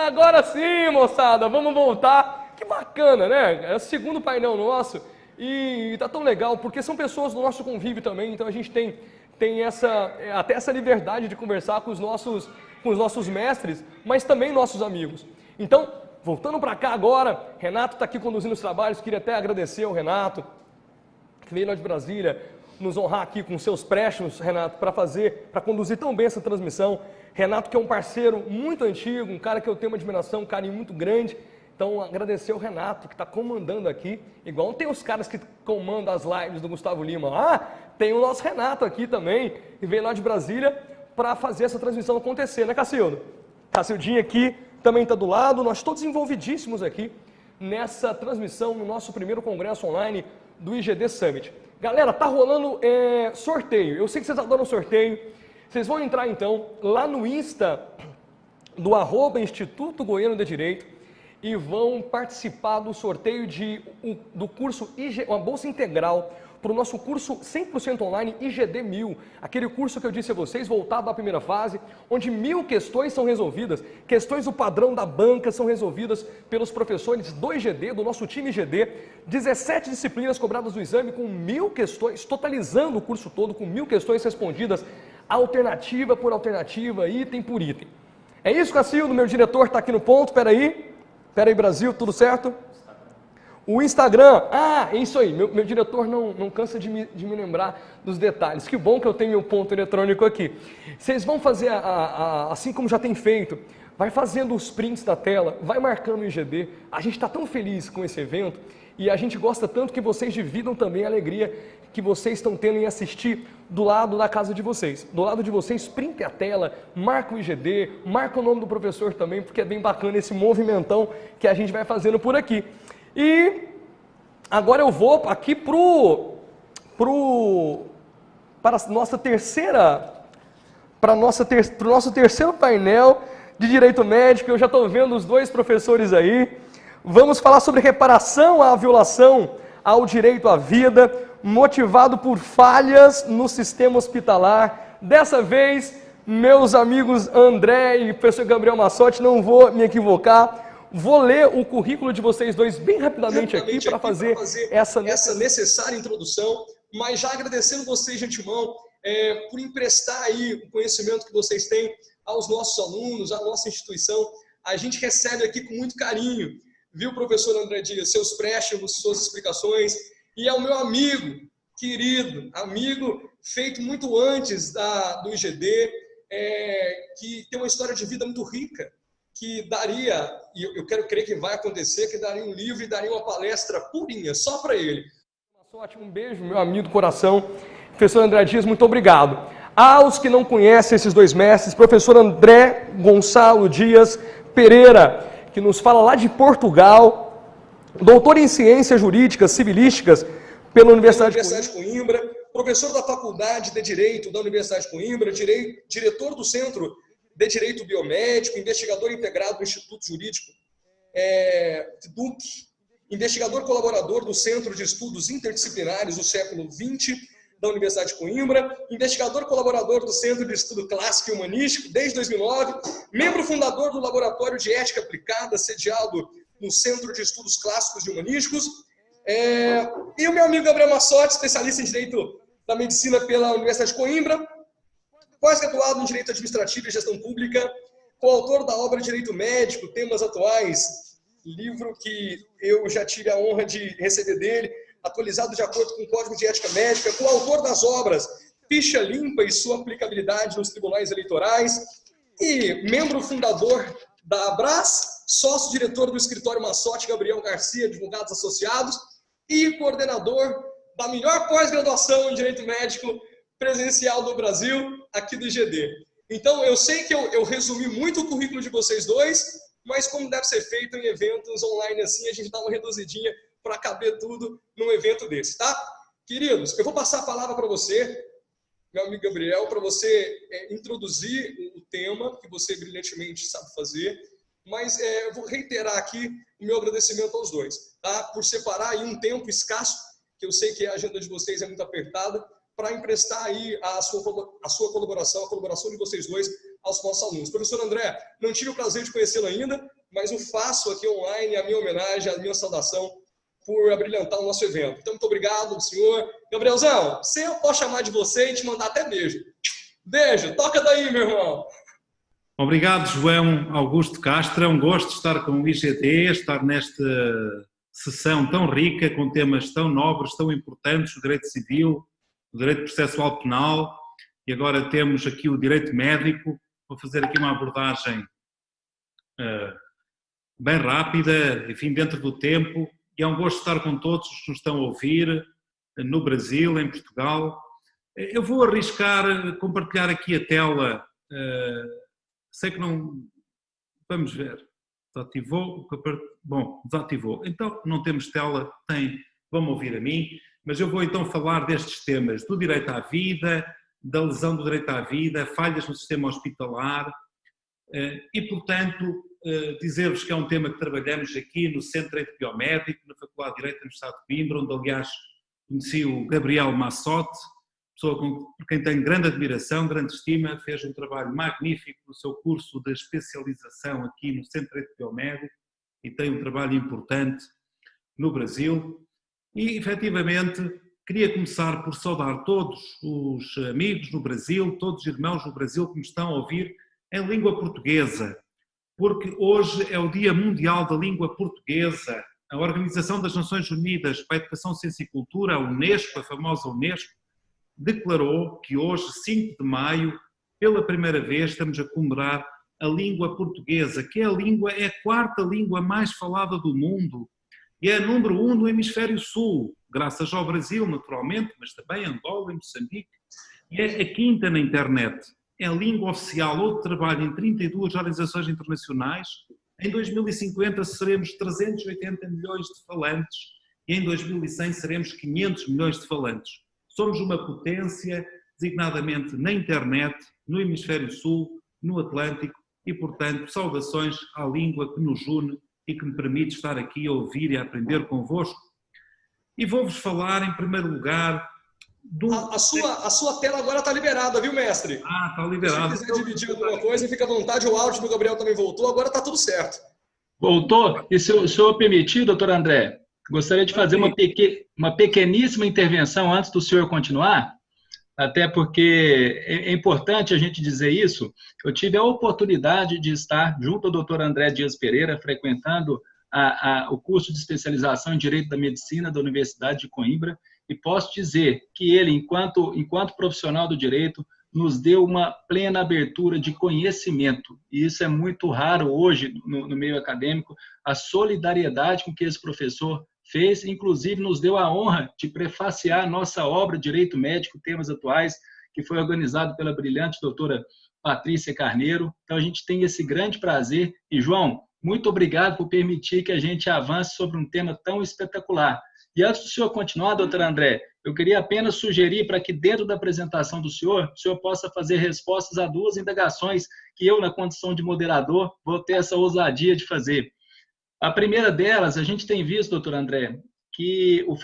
Agora sim, moçada, vamos voltar. Que bacana, né? É o segundo painel nosso e tá tão legal, porque são pessoas do nosso convívio também, então a gente tem até essa liberdade de conversar com os nossos mestres, mas também nossos amigos. Então, voltando para cá agora, Renato está aqui conduzindo os trabalhos, queria até agradecer ao Renato, que veio lá de Brasília, nos honrar aqui com seus préstimos, Renato, para conduzir tão bem essa transmissão. Renato, que é um parceiro muito antigo, um cara que eu tenho uma admiração, um carinho muito grande. Então, agradecer ao Renato, que está comandando aqui, igual tem os caras que comandam as lives do Gustavo Lima. Tem o nosso Renato aqui também, que veio lá de Brasília para fazer essa transmissão acontecer, né, Cacildo? Cacildinho aqui também está do lado, nós todos envolvidíssimos aqui nessa transmissão no nosso primeiro congresso online do IGD Summit. Galera, tá rolando sorteio, eu sei que vocês adoram sorteio, vocês vão entrar então lá no Insta do @Instituto Goiano de Direito e vão participar do sorteio do curso uma bolsa integral para o nosso curso 100% online IGD 1000, aquele curso que eu disse a vocês, voltado à primeira fase, onde 1000 questões são resolvidas, questões do padrão da banca são resolvidas pelos professores do IGD, do nosso time IGD, 17 disciplinas cobradas do exame com 1000 questões, totalizando o curso todo com 1000 questões respondidas, alternativa por alternativa, item por item. É isso, Cacildo, meu diretor está aqui no ponto, peraí, Brasil, tudo certo? O Instagram, é isso aí, meu diretor não cansa de me lembrar dos detalhes. Que bom que eu tenho meu ponto eletrônico aqui. Vocês vão fazer, assim como já tem feito, vai fazendo os prints da tela, vai marcando o IGD. A gente está tão feliz com esse evento e a gente gosta tanto que vocês dividam também a alegria que vocês estão tendo em assistir do lado da casa de vocês. Do lado de vocês, printe a tela, marca o IGD, marca o nome do professor também, porque é bem bacana esse movimentão que a gente vai fazendo por aqui. E agora eu vou aqui para o nosso terceiro painel de Direito Médico. Eu já estou vendo os dois professores aí. Vamos falar sobre reparação à violação ao direito à vida, motivado por falhas no sistema hospitalar. Dessa vez, meus amigos André e o professor Gabriel Massotti, não vou me equivocar. Vou ler o currículo de vocês dois bem rapidamente aqui para fazer essa necessária introdução, mas já agradecendo vocês de antemão por emprestar aí o conhecimento que vocês têm aos nossos alunos, à nossa instituição. A gente recebe aqui com muito carinho, viu, professor André Dias, seus préstimos, suas explicações, e é o meu amigo, querido, amigo feito muito antes do IGD, que tem uma história de vida muito rica, que daria, e eu quero crer que vai acontecer, que daria um livro e daria uma palestra purinha, só para ele. Um beijo, meu amigo do coração. Professor André Dias, muito obrigado. Aos que não conhecem esses dois mestres, professor André Gonçalo Dias Pereira, que nos fala lá de Portugal, doutor em Ciências Jurídicas Civilísticas pela Universidade de Coimbra, professor da Faculdade de Direito da Universidade de Coimbra, diretor do Centro de Direito Biomédico, investigador integrado do Instituto Jurídico DUC, investigador colaborador do Centro de Estudos Interdisciplinares do Século XX da Universidade de Coimbra, investigador colaborador do Centro de Estudo Clássico e Humanístico desde 2009, membro fundador do Laboratório de Ética Aplicada, sediado no Centro de Estudos Clássicos e Humanísticos, e o meu amigo Gabriel Massotti, especialista em Direito da Medicina pela Universidade de Coimbra, pós-graduado em Direito Administrativo e Gestão Pública, coautor da obra Direito Médico, Temas Atuais, livro que eu já tive a honra de receber dele, atualizado de acordo com o Código de Ética Médica, coautor das obras Ficha Limpa e Sua Aplicabilidade nos Tribunais Eleitorais, e membro fundador da Abras, sócio-diretor do escritório Massotti Gabriel Garcia, Advogados Associados, e coordenador da melhor pós-graduação em Direito Médico presencial do Brasil, aqui do IGD. Então, eu sei que eu resumi muito o currículo de vocês dois, mas como deve ser feito em eventos online assim, a gente dá uma reduzidinha para caber tudo num evento desse, tá? Queridos, eu vou passar a palavra para você, meu amigo Gabriel, para você introduzir o tema que você brilhantemente sabe fazer, mas eu vou reiterar aqui o meu agradecimento aos dois, tá? Por separar aí um tempo escasso, que eu sei que a agenda de vocês é muito apertada, para emprestar aí a sua colaboração, a colaboração de vocês dois aos nossos alunos. Professor André, não tive o prazer de conhecê-lo ainda, mas eu faço aqui online a minha homenagem, a minha saudação por abrilhantar o nosso evento. Então, muito obrigado, senhor. Gabrielzão, se eu posso chamar de você e te mandar até beijo. Beijo, toca daí, meu irmão. Obrigado, João Augusto Castro. É um gosto estar com o IGD, estar nesta sessão tão rica, com temas tão nobres, tão importantes, o direito civil, o direito processual penal, e agora temos aqui o direito médico. Vou fazer aqui uma abordagem bem rápida, enfim, dentro do tempo, e é um gosto estar com todos os que nos estão a ouvir, no Brasil, em Portugal. Eu vou arriscar compartilhar aqui a tela, sei que não... Vamos ver. Desativou? Bom, desativou. Então, não temos tela, vão-me ouvir a mim, mas eu vou então falar destes temas, do direito à vida, da lesão do direito à vida, falhas no sistema hospitalar, e, portanto, dizer-vos que é um tema que trabalhamos aqui no Centro de Direito Biomédico, na Faculdade de Direito da Universidade de Coimbra, onde, aliás, conheci o Gabriel Massotti, pessoa por quem tenho grande admiração, grande estima, fez um trabalho magnífico no seu curso de especialização aqui no Centro de Direito Biomédico e tem um trabalho importante no Brasil. E, efetivamente, queria começar por saudar todos os amigos no Brasil, todos os irmãos no Brasil que me estão a ouvir em língua portuguesa, porque hoje é o Dia Mundial da Língua Portuguesa. A Organização das Nações Unidas para a Educação, Ciência e Cultura, a Unesco, a famosa Unesco, declarou que hoje, 5 de maio, pela primeira vez estamos a comemorar a língua portuguesa, que é a quarta língua mais falada do mundo e é a número 1 no hemisfério sul, graças ao Brasil, naturalmente, mas também Angola e Moçambique, e é a quinta na internet. É a língua oficial, outro trabalho em 32 organizações internacionais. Em 2050 seremos 380 milhões de falantes e em 2100 seremos 500 milhões de falantes. Somos uma potência, designadamente na internet, no hemisfério sul, no Atlântico e, portanto, saudações à língua que nos une e que me permite estar aqui a ouvir e a aprender convosco. E vou-vos falar, em primeiro lugar, A sua tela agora está liberada, viu, mestre? Está liberada. Se quiser dividir alguma coisa, fica à vontade. O áudio do Gabriel também voltou, agora está tudo certo. Voltou? E se o senhor permitir, doutor André, gostaria de fazer uma pequeníssima intervenção antes do senhor continuar, até porque é importante a gente dizer isso. Eu tive a oportunidade de estar junto ao doutor André Dias Pereira, frequentando o curso de especialização em Direito da Medicina da Universidade de Coimbra, e posso dizer que ele, enquanto profissional do direito, nos deu uma plena abertura de conhecimento, e isso é muito raro hoje no meio acadêmico, a solidariedade com que esse professor fez, inclusive nos deu a honra de prefaciar nossa obra Direito Médico, Temas Atuais, que foi organizado pela brilhante doutora Patrícia Carneiro. Então a gente tem esse grande prazer, e João, muito obrigado por permitir que a gente avance sobre um tema tão espetacular. E antes do senhor continuar, doutor André, eu queria apenas sugerir para que dentro da apresentação do senhor, o senhor possa fazer respostas a 2 indagações que eu, na condição de moderador, vou ter essa ousadia de fazer. A primeira delas, a gente tem visto, doutor André, que o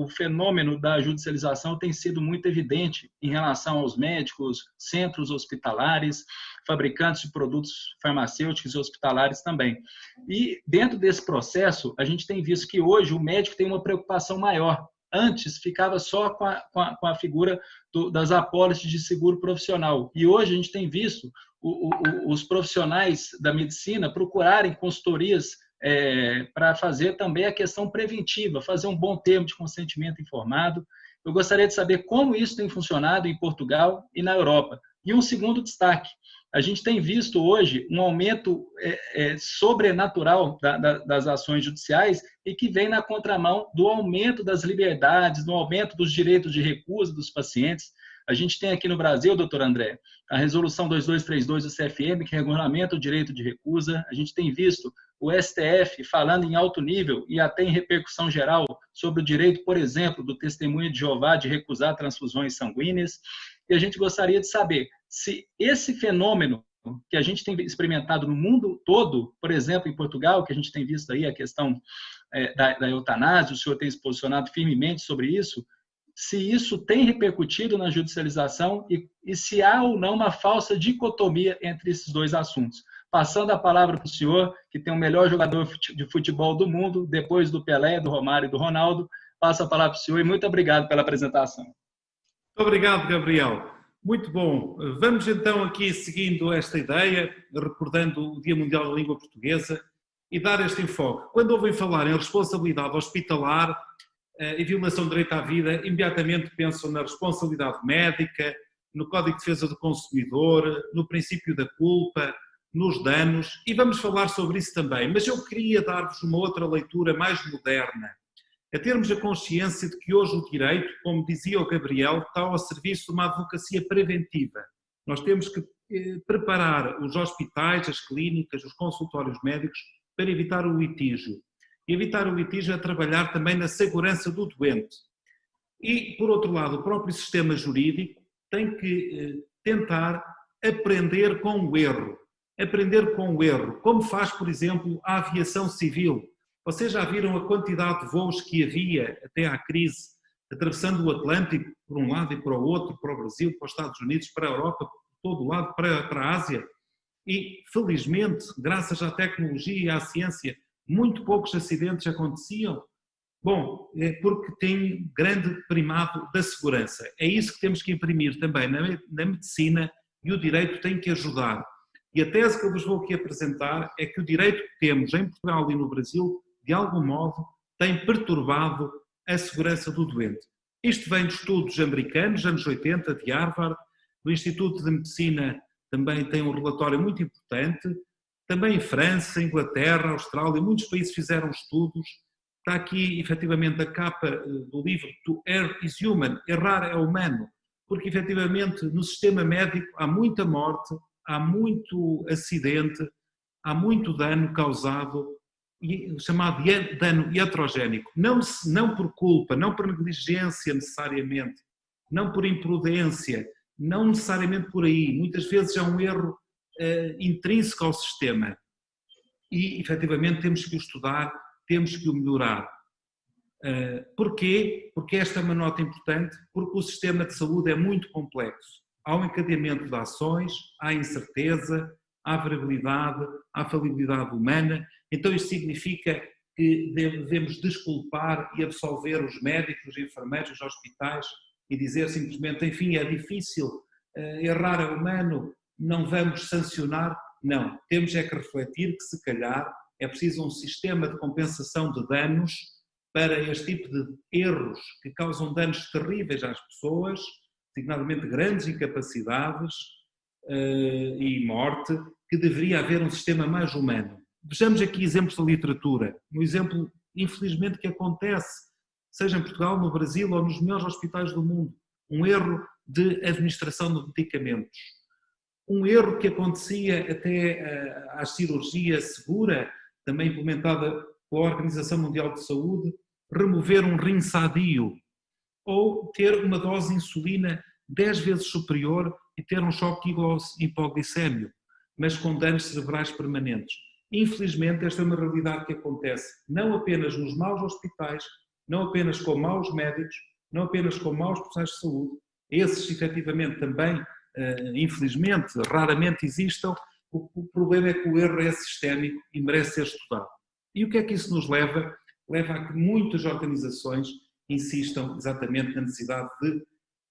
fenômeno da judicialização tem sido muito evidente em relação aos médicos, centros hospitalares, fabricantes de produtos farmacêuticos e hospitalares também. E dentro desse processo, a gente tem visto que hoje o médico tem uma preocupação maior. Antes ficava só com a figura das apólices de seguro profissional. E hoje a gente tem visto os profissionais da medicina procurarem consultorias para fazer também a questão preventiva, fazer um bom termo de consentimento informado. Eu gostaria de saber como isso tem funcionado em Portugal e na Europa. E um segundo destaque, a gente tem visto hoje um aumento sobrenatural das ações judiciais e que vem na contramão do aumento das liberdades, do aumento dos direitos de recusa dos pacientes. A gente tem aqui no Brasil, doutor André, a resolução 2232 do CFM, que regulamenta o direito de recusa. A gente tem visto o STF falando em alto nível e até em repercussão geral sobre o direito, por exemplo, do testemunho de Jeová de recusar transfusões sanguíneas. E a gente gostaria de saber se esse fenômeno que a gente tem experimentado no mundo todo, por exemplo, em Portugal, que a gente tem visto aí a questão da eutanásia, o senhor tem se posicionado firmemente sobre isso, se isso tem repercutido na judicialização e se há ou não uma falsa dicotomia entre esses dois assuntos. Passando a palavra para o senhor, que tem o melhor jogador de futebol do mundo, depois do Pelé, do Romário e do Ronaldo, passo a palavra para o senhor e muito obrigado pela apresentação. Obrigado, Gabriel. Muito bom. Vamos então aqui seguindo esta ideia, recordando o Dia Mundial da Língua Portuguesa e dar este enfoque. Quando ouvem falar em responsabilidade hospitalar e violação do direito à vida, imediatamente pensam na responsabilidade médica, no Código de Defesa do Consumidor, no princípio da culpa, nos danos, e vamos falar sobre isso também. Mas eu queria dar-vos uma outra leitura mais moderna, a termos a consciência de que hoje o direito, como dizia o Gabriel, está ao serviço de uma advocacia preventiva. Nós temos que preparar os hospitais, as clínicas, os consultórios médicos para evitar o litígio. E evitar o litígio é trabalhar também na segurança do doente. E, por outro lado, o próprio sistema jurídico tem que tentar aprender com o erro. Aprender com o erro, como faz, por exemplo, a aviação civil. Vocês já viram a quantidade de voos que havia até à crise, atravessando o Atlântico, por um lado e para o outro, para o Brasil, para os Estados Unidos, para a Europa, por todo o lado, para a Ásia. E, felizmente, graças à tecnologia e à ciência, muito poucos acidentes aconteciam. Bom, é porque tem grande primado da segurança. É isso que temos que imprimir também na medicina, e o direito tem que ajudar. E a tese que eu vos vou aqui apresentar é que o direito que temos em Portugal e no Brasil, de algum modo, tem perturbado a segurança do doente. Isto vem de estudos americanos, anos 80, de Harvard. O Instituto de Medicina também tem um relatório muito importante. Também em França, Inglaterra, Austrália, muitos países fizeram estudos. Está aqui, efetivamente, a capa do livro To Err is Human, Errar é humano, porque, efetivamente, no sistema médico há muita morte, há muito acidente, há muito dano causado, chamado dano iatrogénico. Não por culpa, não por negligência necessariamente, não por imprudência, não necessariamente por aí. Muitas vezes é um erro intrínseco ao sistema. E, efetivamente, temos que o estudar, temos que o melhorar. Porquê? Porque esta é uma nota importante, porque o sistema de saúde é muito complexo. Há um encadeamento de ações, há incerteza, há variabilidade, há falibilidade humana. Então isto significa que devemos desculpar e absolver os médicos, os enfermeiros, os hospitais e dizer simplesmente, enfim, é difícil, errar é humano, não vamos sancionar. Não, temos é que refletir que se calhar é preciso um sistema de compensação de danos para este tipo de erros que causam danos terríveis às pessoas, designadamente grandes incapacidades e morte, que deveria haver um sistema mais humano. Vejamos aqui exemplos da literatura. Um exemplo, infelizmente, que acontece, seja em Portugal, no Brasil ou nos melhores hospitais do mundo. Um erro de administração de medicamentos. Um erro que acontecia até à cirurgia segura, também implementada pela Organização Mundial de Saúde, remover um rim sadio ou ter uma dose de insulina 10 vezes superior e ter um choque hipoglicémio, mas com danos cerebrais permanentes. Infelizmente, esta é uma realidade que acontece não apenas nos maus hospitais, não apenas com maus médicos, não apenas com maus profissionais de saúde, esses efetivamente também, infelizmente, raramente existam. O problema é que o erro é sistémico e merece ser estudado. E o que é que isso nos leva? Leva a que muitas organizações insistam exatamente na necessidade de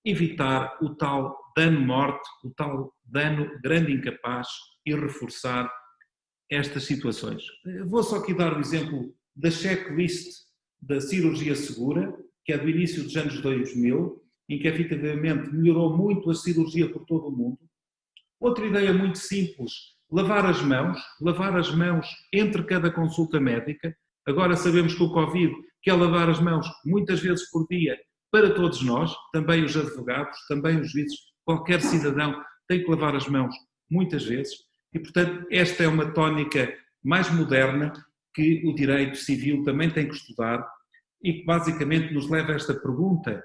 evitar o tal dano-morte, o tal dano grande incapaz e reforçar estas situações. Vou só aqui dar o exemplo da checklist da cirurgia segura, que é do início dos anos 2000, em que efetivamente melhorou muito a cirurgia por todo o mundo. Outra ideia muito simples, lavar as mãos entre cada consulta médica. Agora sabemos que o Covid quer lavar as mãos muitas vezes por dia para todos nós, também os advogados, também os juízes, qualquer cidadão tem que lavar as mãos muitas vezes e, portanto, esta é uma tónica mais moderna que o direito civil também tem que estudar e que basicamente nos leva a esta pergunta: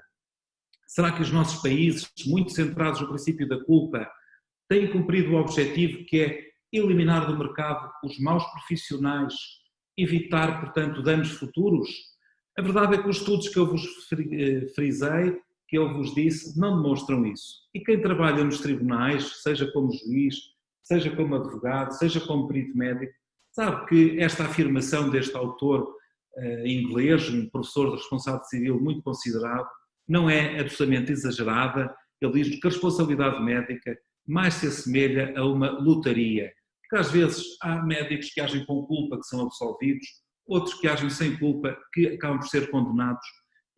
será que os nossos países, muito centrados no princípio da culpa, têm cumprido o objetivo que é eliminar do mercado os maus profissionais, evitar, portanto, danos futuros? A verdade é que os estudos que eu vos frisei que eu vos disse não demonstram isso. E quem trabalha nos tribunais, seja como juiz, seja como advogado, seja como perito médico, sabe que esta afirmação deste autor inglês, um professor de responsabilidade civil muito considerado, não é absolutamente exagerada. Ele diz que a responsabilidade médica mais se assemelha a uma lotaria. Porque às vezes há médicos que agem com culpa, que são absolvidos, outros que agem sem culpa, que acabam por ser condenados,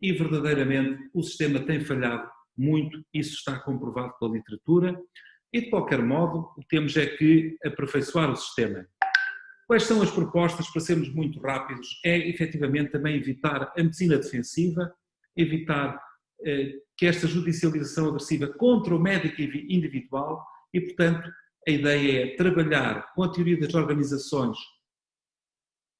e verdadeiramente o sistema tem falhado muito, isso está comprovado pela literatura, e de qualquer modo o que temos é que aperfeiçoar o sistema. Quais são as propostas, para sermos muito rápidos? É efetivamente também evitar a medicina defensiva, evitar que esta judicialização agressiva contra o médico individual e, portanto, a ideia é trabalhar com a teoria das organizações,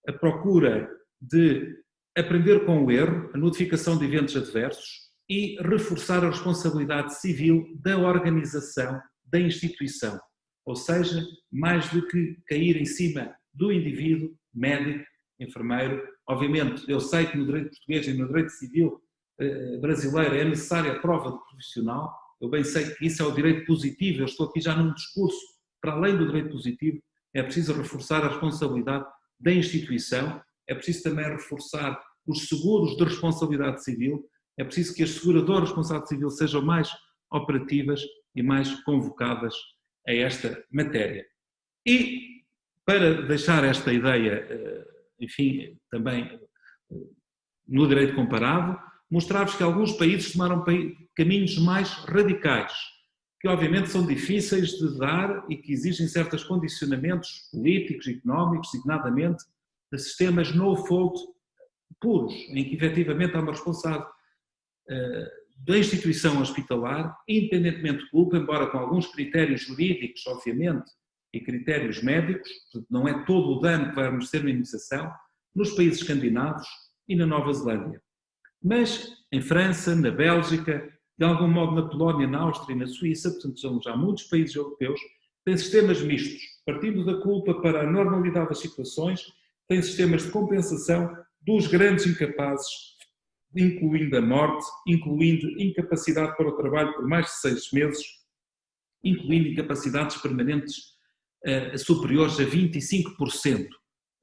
a procura de aprender com o erro, a notificação de eventos adversos e reforçar a responsabilidade civil da organização, da instituição. Ou seja, mais do que cair em cima do indivíduo, médico, enfermeiro. Obviamente, eu sei que no direito português e no direito civil brasileiro é necessária a prova de profissional, eu bem sei que isso é o direito positivo, eu estou aqui já num discurso para além do direito positivo, é preciso reforçar a responsabilidade da instituição, é preciso também reforçar os seguros de responsabilidade civil, é preciso que as seguradoras de responsabilidade civil sejam mais operativas e mais convocadas a esta matéria. E para deixar esta ideia, enfim, também no direito comparado, mostrar-vos que alguns países tomaram caminhos mais radicais, que obviamente são difíceis de dar e que exigem certos condicionamentos políticos, económicos, designadamente, de sistemas no-fault puros, em que efetivamente há uma responsabilidade da instituição hospitalar, independentemente de culpa, embora com alguns critérios jurídicos, obviamente, e critérios médicos, não é todo o dano que vai merecer uma indemnização, nos países escandinavos e na Nova Zelândia. Mas em França, na Bélgica, de algum modo na Polónia, na Áustria e na Suíça, portanto são já muitos países europeus, têm sistemas mistos, partindo da culpa para a normalidade das situações, têm sistemas de compensação dos grandes incapazes, incluindo a morte, incluindo incapacidade para o trabalho por mais de 6 meses, incluindo incapacidades permanentes superiores a 25%,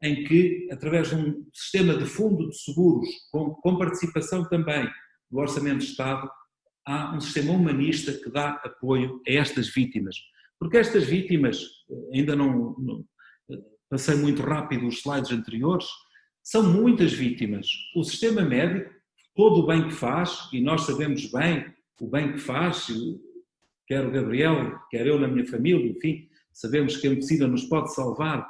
em que, através de um sistema de fundo de seguros, com participação também do Orçamento de Estado, há um sistema humanista que dá apoio a estas vítimas. Porque estas vítimas, ainda não passei muito rápido os slides anteriores, são muitas vítimas. O sistema médico, todo o bem que faz, e nós sabemos bem o bem que faz, quer o Gabriel, quer eu na minha família, enfim, sabemos que a medicina nos pode salvar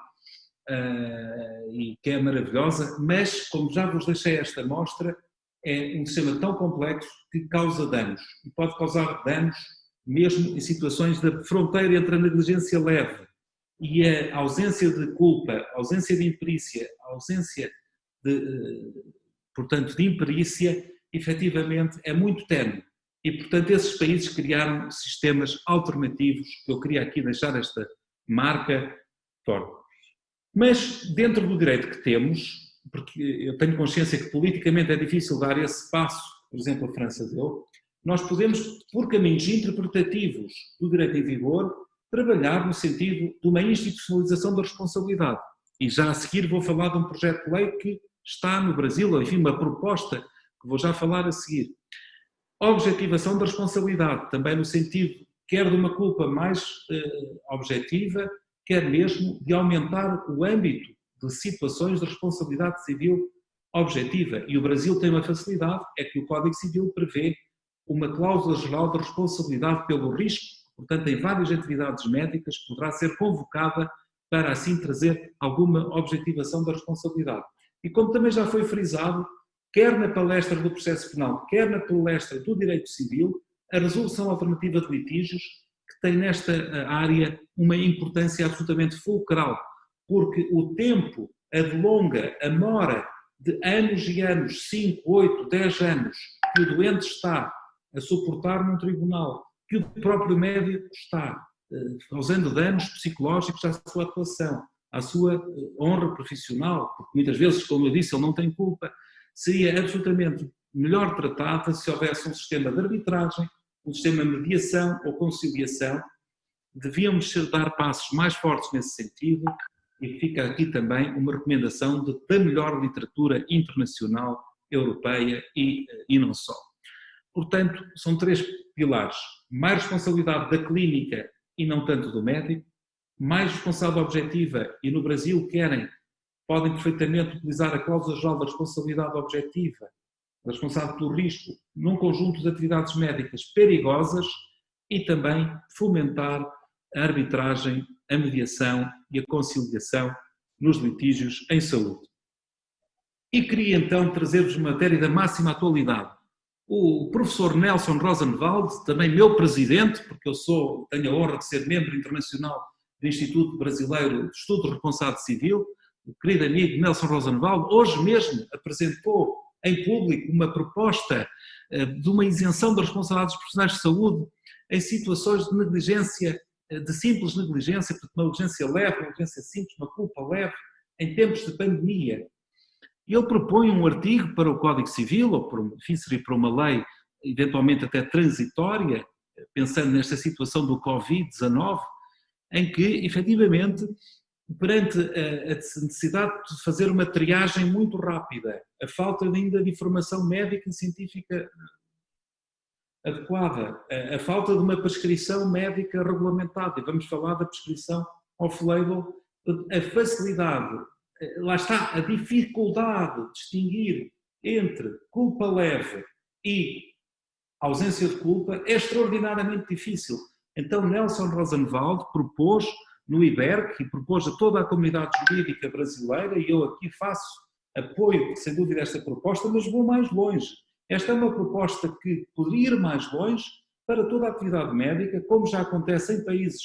e que é maravilhosa, mas, como já vos deixei esta amostra, é um sistema tão complexo que causa danos, e pode causar danos mesmo em situações da fronteira entre a negligência leve e a ausência de culpa, a ausência de imperícia, a ausência portanto, de imperícia, efetivamente é muito ténue. E, portanto, esses países criaram sistemas alternativos, que eu queria aqui deixar esta marca forte. Mas, dentro do direito que temos, porque eu tenho consciência que politicamente é difícil dar esse passo, por exemplo, a França deu, nós podemos, por caminhos interpretativos do direito em vigor, trabalhar no sentido de uma institucionalização da responsabilidade. E já a seguir vou falar de um projeto de lei que está no Brasil, enfim, uma proposta que vou já falar a seguir. Objetivação da responsabilidade, também no sentido quer de uma culpa mais objetiva, quer mesmo de aumentar o âmbito de situações de responsabilidade civil objetiva. E o Brasil tem uma facilidade, é que o Código Civil prevê uma cláusula geral de responsabilidade pelo risco, portanto, em várias atividades médicas poderá ser convocada para assim trazer alguma objetivação da responsabilidade. E como também já foi frisado, quer na palestra do processo penal, quer na palestra do direito civil, a resolução alternativa de litígios, que tem nesta área uma importância absolutamente fulcral, porque o tempo adlonga a mora de anos e anos, 5, 8, 10 anos, que o doente está a suportar num tribunal, que o próprio médico está causando danos psicológicos à sua atuação, à sua honra profissional, porque muitas vezes, como eu disse, ele não tem culpa, seria absolutamente melhor tratada se houvesse um sistema de arbitragem, um sistema de mediação ou conciliação. Devíamos dar passos mais fortes nesse sentido, e fica aqui também uma recomendação da melhor literatura internacional, europeia e não só. Portanto, são 3 pilares: mais responsabilidade da clínica e não tanto do médico, mais responsabilidade objetiva, e no Brasil podem perfeitamente utilizar a cláusula-geral da responsabilidade objetiva, responsável pelo risco, num conjunto de atividades médicas perigosas, e também fomentar a arbitragem, a mediação e a conciliação nos litígios em saúde. E queria então trazer-vos uma matéria da máxima atualidade. O professor Nelson Rosenwald, também meu presidente, porque eu tenho a honra de ser membro internacional do Instituto Brasileiro de Estudo de Responsabilidade Civil, o querido amigo Nelson Rosenwald, hoje mesmo apresentou em público uma proposta de uma isenção das responsabilidades profissionais de saúde em situações de negligência, de simples negligência, portanto uma negligência leve, uma negligência simples, uma culpa leve, em tempos de pandemia. E ele propõe um artigo para o Código Civil, ou enfim, seria para uma lei eventualmente até transitória, pensando nesta situação do Covid-19, em que, efetivamente, perante a necessidade de fazer uma triagem muito rápida, a falta ainda de informação médica e científica adequada, a falta de uma prescrição médica regulamentada, e vamos falar da prescrição off-label, a facilidade, lá está, a dificuldade de distinguir entre culpa leve e ausência de culpa é extraordinariamente difícil. Então Nelson Rosenwald propôs no IBERC e propôs a toda a comunidade jurídica brasileira, e eu aqui apoio sem dúvida esta proposta, mas vou mais longe. Esta é uma proposta que poderia ir mais longe para toda a atividade médica, como já acontece em países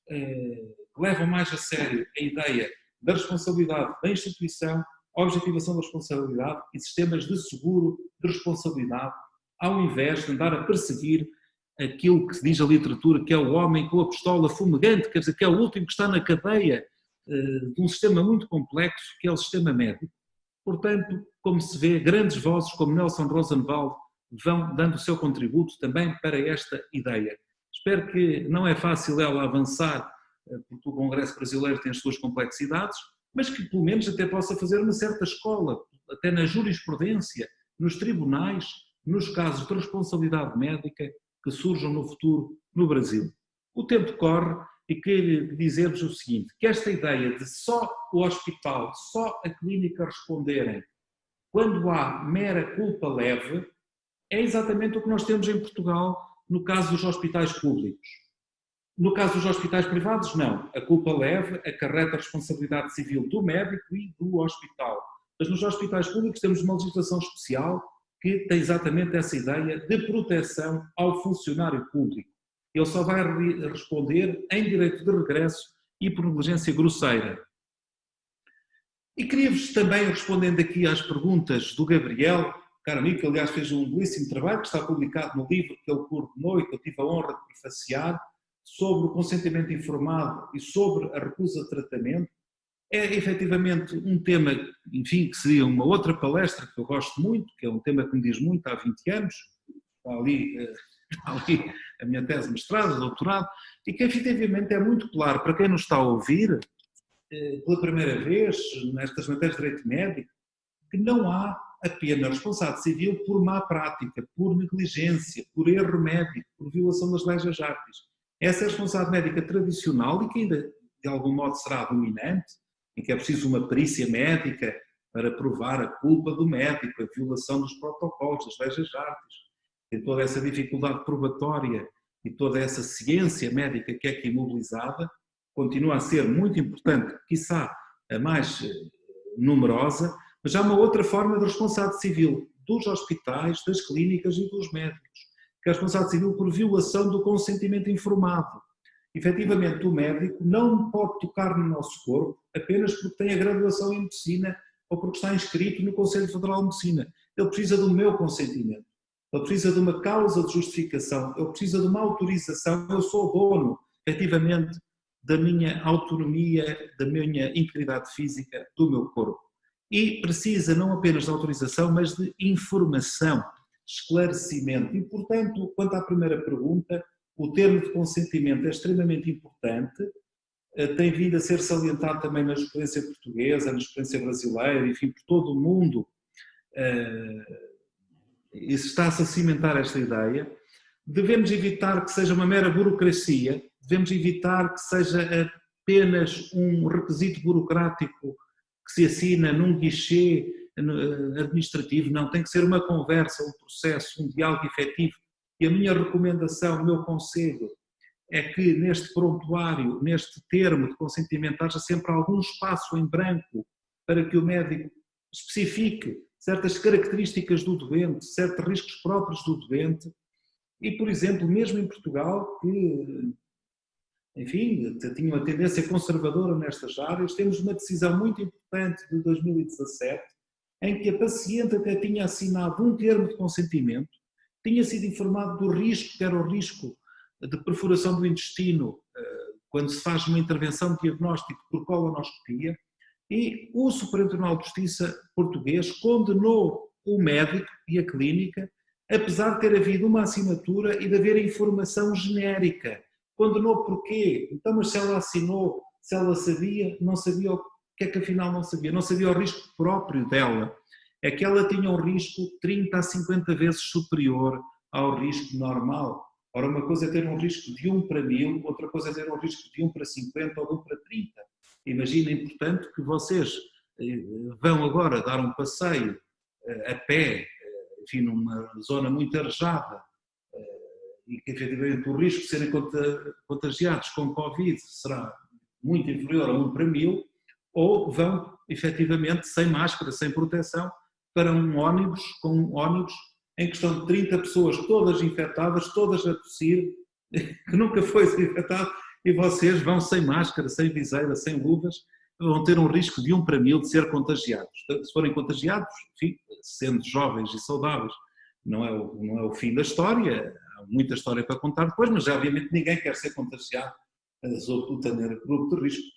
que levam mais a sério a ideia da responsabilidade da instituição, objetivação da responsabilidade e sistemas de seguro de responsabilidade, ao invés de andar a perseguir aquilo que se diz a literatura, que é o homem com a pistola fumegante, quer dizer, que é o último que está na cadeia de um sistema muito complexo, que é o sistema médico. Portanto, como se vê, grandes vozes como Nelson Rosenwald vão dando o seu contributo também para esta ideia. Espero que não é fácil ela avançar, porque o Congresso Brasileiro tem as suas complexidades, mas que pelo menos até possa fazer uma certa escola, até na jurisprudência, nos tribunais, nos casos de responsabilidade médica que surjam no futuro no Brasil. O tempo corre e quero dizer-vos o seguinte, que esta ideia de só o hospital, só a clínica responderem quando há mera culpa leve, é exatamente o que nós temos em Portugal no caso dos hospitais públicos. No caso dos hospitais privados, não. A culpa leve acarreta a responsabilidade civil do médico e do hospital. Mas nos hospitais públicos temos uma legislação especial que tem exatamente essa ideia de proteção ao funcionário público. Ele só vai responder em direito de regresso e por negligência grosseira. E queria-vos também, respondendo aqui às perguntas do Gabriel, caro amigo, que aliás fez um belíssimo trabalho, que está publicado no livro que ele coordenou e que eu tive a honra de prefaciar, sobre o consentimento informado e sobre a recusa de tratamento. É efetivamente um tema, enfim, que seria uma outra palestra que eu gosto muito, que é um tema que me diz muito há 20 anos, está ali a minha tese de mestrado, doutorado, e que efetivamente é muito claro para quem nos está a ouvir, pela primeira vez, nestas matérias de direito médico, que não há apenas responsabilidade civil por má prática, por negligência, por erro médico, por violação das leis das artes. Essa é a responsabilidade médica tradicional e que ainda de algum modo será dominante, em que é preciso uma perícia médica para provar a culpa do médico, a violação dos protocolos, das leis das artes. Tem toda essa dificuldade probatória e toda essa ciência médica que é aqui mobilizada, continua a ser muito importante, quiçá a mais numerosa, mas há uma outra forma de responsabilidade civil dos hospitais, das clínicas e dos médicos, que é a responsabilidade civil por violação do consentimento informado. Efetivamente, o médico não pode tocar no nosso corpo apenas porque tem a graduação em medicina ou porque está inscrito no Conselho Federal de Medicina. Ele precisa do meu consentimento, ele precisa de uma causa de justificação, ele precisa de uma autorização. Eu sou dono, efetivamente, da minha autonomia, da minha integridade física, do meu corpo. e precisa não apenas de autorização, mas de informação, esclarecimento. E, portanto, quanto à primeira pergunta, o termo de consentimento é extremamente importante, tem vindo a ser salientado também na jurisprudência portuguesa, na jurisprudência brasileira, enfim, por todo o mundo. Está-se a cimentar esta ideia. Devemos evitar que seja uma mera burocracia, devemos evitar que seja apenas um requisito burocrático que se assina num guichê administrativo. Não, tem que ser uma conversa, um processo, um diálogo efetivo. E a minha recomendação, o meu conselho, é que neste prontuário, neste termo de consentimento, haja sempre algum espaço em branco para que o médico especifique certas características do doente, certos riscos próprios do doente. E, por exemplo, mesmo em Portugal, que, enfim, tinha uma tendência conservadora nestas áreas, temos uma decisão muito importante de 2017, em que a paciente até tinha assinado um termo de consentimento, tinha sido informado do risco, que era o risco de perfuração do intestino, quando se faz uma intervenção de diagnóstico por colonoscopia, e o Supremo Tribunal de Justiça português condenou o médico e a clínica, apesar de ter havido uma assinatura e de haver informação genérica. Condenou porquê? Então, mas se ela assinou, se ela sabia, não sabia o que é que afinal não sabia. Não sabia o risco próprio dela. É que ela tinha um risco 30 a 50 vezes superior ao risco normal. Ora, uma coisa é ter um risco de 1 para 1000, outra coisa é ter um risco de 1 para 50 ou de 1 para 30. Imaginem, portanto, que vocês vão agora dar um passeio a pé, enfim, numa zona muito arejada, e que efetivamente o risco de serem contagiados com Covid será muito inferior a 1 para 1000, ou vão efetivamente sem máscara, sem proteção, para um ónibus, com um ónibus em questão de 30 pessoas, todas infectadas, todas a tossir, que nunca foi infectado, e vocês vão sem máscara, sem viseira, sem luvas, vão ter um risco de 1 para 1000 de ser contagiados. Se forem contagiados, enfim, sendo jovens e saudáveis, não é o fim da história, há muita história para contar depois, mas obviamente ninguém quer ser contagiado sob o tamanho grupo de risco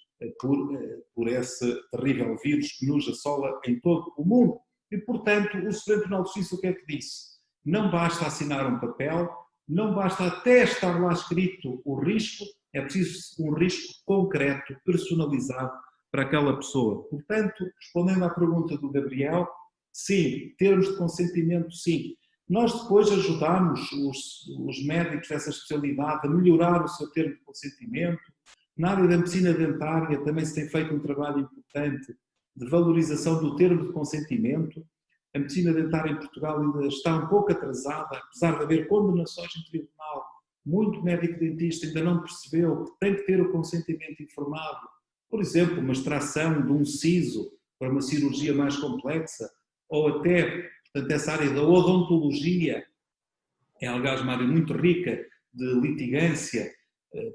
por esse terrível vírus que nos assola em todo o mundo. E, portanto, o Supremo Tribunal de Justiça o que é que disse? Não basta assinar um papel, não basta até estar lá escrito o risco, é preciso um risco concreto, personalizado para aquela pessoa. Portanto, respondendo à pergunta do Gabriel, sim, termos de consentimento, sim. Nós depois ajudamos os médicos dessa especialidade a melhorar o seu termo de consentimento. Na área da medicina dentária também se tem feito um trabalho importante de valorização do termo de consentimento. A medicina dentária em Portugal ainda está um pouco atrasada, apesar de haver condenações em tribunal. Muito médico dentista ainda não percebeu que tem que ter o consentimento informado. Por exemplo, uma extração de um siso para uma cirurgia mais complexa, ou até, portanto, essa área da odontologia é, aliás, uma área muito rica de litigância,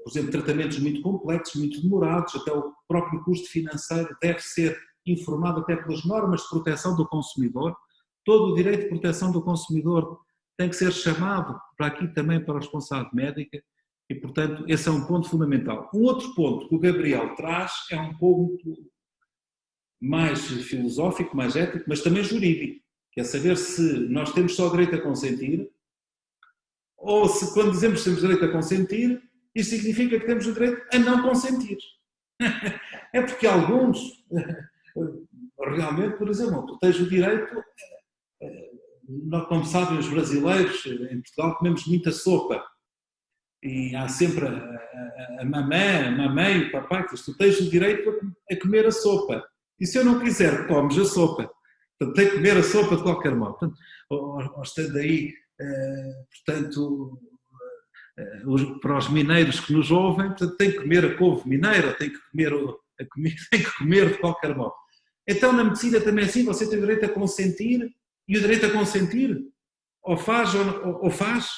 por exemplo, tratamentos muito complexos, muito demorados, até o próprio custo financeiro deve ser informado até pelas normas de proteção do consumidor. Todo o direito de proteção do consumidor tem que ser chamado para aqui também para a responsabilidade médica e, portanto, esse é um ponto fundamental. Um outro ponto que o Gabriel traz é um ponto mais filosófico, mais ético, mas também jurídico, que é saber se nós temos só direito a consentir ou se, quando dizemos que temos direito a consentir, isso significa que temos o direito a não consentir. É porque alguns, realmente, por exemplo, tu tens o direito, como sabem os brasileiros, em Portugal comemos muita sopa e há sempre a mamãe e o papai que diz, tu tens o direito a comer a sopa e se eu não quiser, comes a sopa. Portanto, tem que comer a sopa de qualquer modo. Portanto, estando aí, portanto, para os mineiros que nos ouvem, portanto, tem que comer a couve mineira, tem que comer de qualquer modo. Então, na medicina também é assim, você tem o direito a consentir, e o direito a consentir, ou faz ou faz?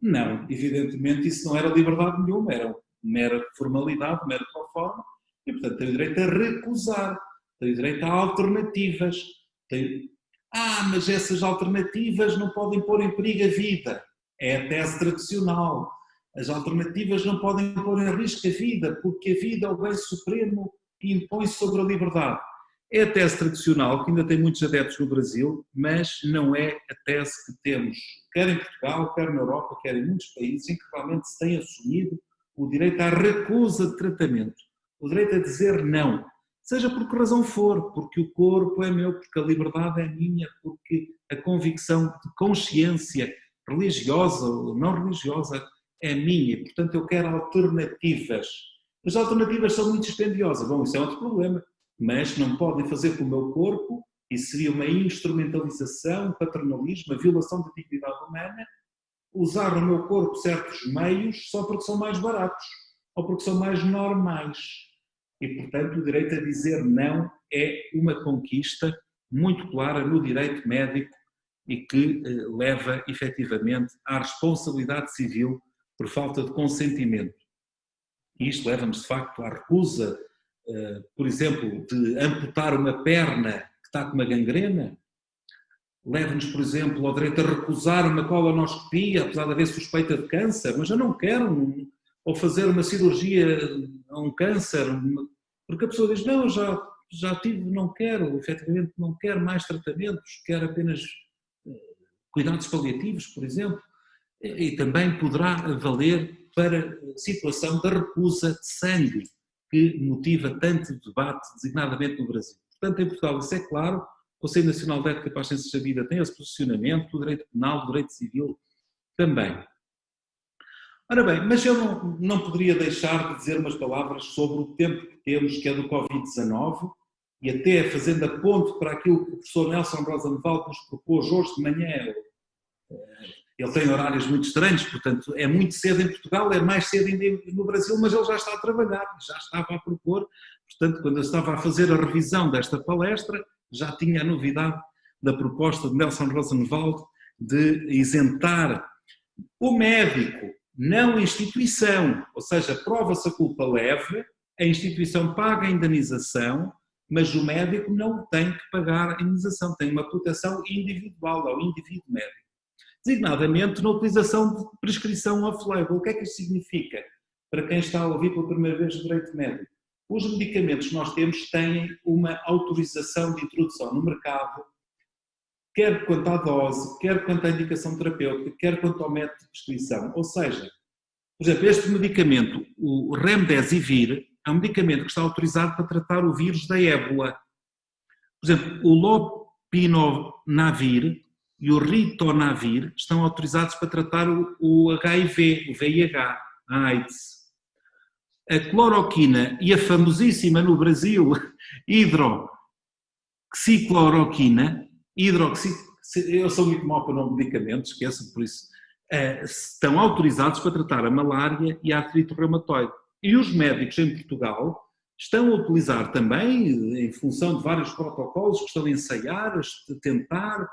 Não, evidentemente isso não era liberdade nenhuma, era mera formalidade, mera proforma, e portanto tem o direito a recusar, tem o direito a alternativas. Mas essas alternativas não podem pôr em perigo a vida, é a tese tradicional. As alternativas não podem pôr em risco a vida, porque a vida é o bem supremo que impõe sobre a liberdade. É a tese tradicional, que ainda tem muitos adeptos no Brasil, mas não é a tese que temos, quer em Portugal, quer na Europa, quer em muitos países, em que realmente se tem assumido o direito à recusa de tratamento, o direito a dizer não, seja por que razão for, porque o corpo é meu, porque a liberdade é minha, porque a convicção de consciência religiosa ou não religiosa é minha, e portanto eu quero alternativas. As alternativas são muito dispendiosas, bom, isso é outro problema, mas não podem fazer com o meu corpo, e seria uma instrumentalização, paternalismo, a violação da dignidade humana, usar no meu corpo certos meios só porque são mais baratos, ou porque são mais normais. E, portanto, o direito a dizer não é uma conquista muito clara no direito médico e que leva, efetivamente, à responsabilidade civil por falta de consentimento. E isto leva-nos, de facto, à recusa, por exemplo, de amputar uma perna que está com uma gangrena. Leva-nos, por exemplo, ao direito a recusar uma colonoscopia, apesar de haver suspeita de câncer, mas eu não quero, ou fazer uma cirurgia a um câncer, porque a pessoa diz, não, já tive, não quero, efetivamente não quero mais tratamentos, quero apenas cuidados paliativos, por exemplo, e também poderá valer para a situação da recusa de sangue, que motiva tanto debate, designadamente no Brasil. Portanto, em Portugal isso é claro, o Conselho Nacional de Ética para as Ciências da Vida tem esse posicionamento, do direito penal, do direito civil também. Ora bem, mas eu não poderia deixar de dizer umas palavras sobre o tempo que temos, que é do Covid-19, e até fazendo a ponte para aquilo que o professor Nelson Rosenwald nos propôs hoje de manhã. Ele tem horários muito estranhos, portanto é muito cedo em Portugal, é mais cedo ainda no Brasil, mas ele já está a trabalhar, já estava a propor. Portanto, quando eu estava a fazer a revisão desta palestra, já tinha a novidade da proposta de Nelson Rosenwald de isentar o médico, não a instituição, ou seja, prova-se a culpa leve, a instituição paga a indenização, mas o médico não tem que pagar a indenização, tem uma proteção individual ao indivíduo médico. Designadamente na utilização de prescrição off-label. O que é que isto significa? Para quem está a ouvir pela primeira vez o direito médico. Os medicamentos que nós temos têm uma autorização de introdução no mercado, quer quanto à dose, quer quanto à indicação terapêutica, quer quanto ao método de prescrição. Ou seja, por exemplo, este medicamento, o Remdesivir, é um medicamento que está autorizado para tratar o vírus da ébola. Por exemplo, o Lopinavir e o Ritonavir estão autorizados para tratar o HIV, o VIH, a AIDS. A cloroquina e a famosíssima no Brasil hidroxicloroquina, eu sou muito mau para o nome de medicamentos, esqueço por isso, estão autorizados para tratar a malária e a artrite reumatoide. E os médicos em Portugal estão a utilizar também, em função de vários protocolos que estão a ensaiar, a tentar